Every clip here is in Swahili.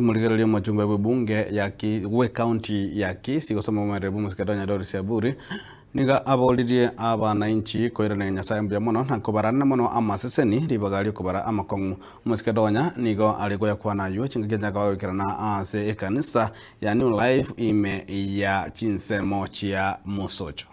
Muligereri machumba bunge ya we county ya Kisii gusoma marebu musikadonya Doris Aburi niga abolirie abananchi koirana nyasaye mbya muno na kubarana muno amaseseni ribagali kubara amakongu musikadonya nigo aligoya kwana yu chingigenja kwa wikirana ase ekanisa ya New Life ime ya chinsemo chia musocho.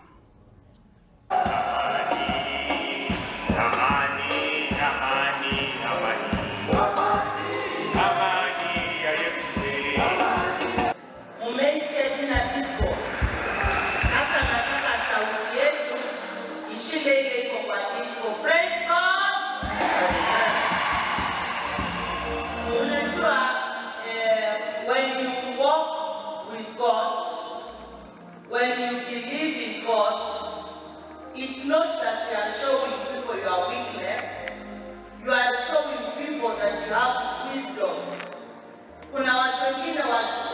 When you believe in God, it's not that you are showing people your weakness, you are showing people that you have wisdom. Kuna watu wengine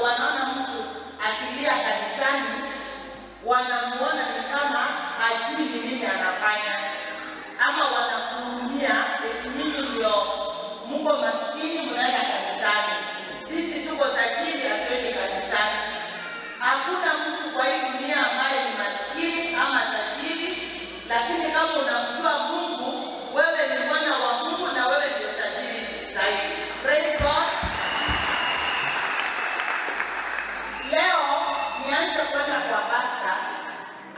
wanaona mtu akilia kanisani, wanamuona ni kama hajui nini anafanya, ama wanakuhurumia eti mimi ndio mko maskini mnaenda kanisani, sisi tuko tajiri hatuendi kanisani. Hakuna mtu kwa hii dunia ambaye ni maskini ama tajiri, lakini kama unamjua Mungu, wewe ni mwana wa Mungu na wewe ndio tajiri zaidi. Praise God. Leo nianze kwenda kwa pastor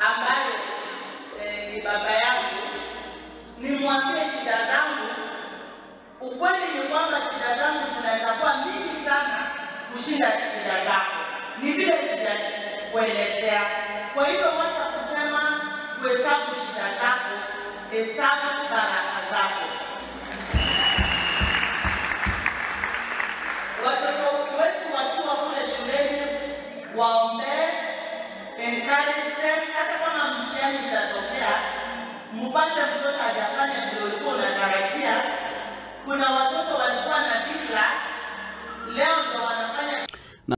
ambaye ni baba yangu, nimwambie shida zangu. Ukweli ni kwamba shida zangu zinaweza kuwa mingi sana kushinda shida zako. Ni vile sijakuelezea. Kwa hivyo wacha kusema kuhesabu shida zako, hesabu baraka zako. Watoto wetu wakiwa kule shuleni, waombee, encourage them. Hata kama mtihani itatokea, mpate mtoto hajafanya vile ulikuwa unatarajia. Kuna watoto walikuwa na D+, leo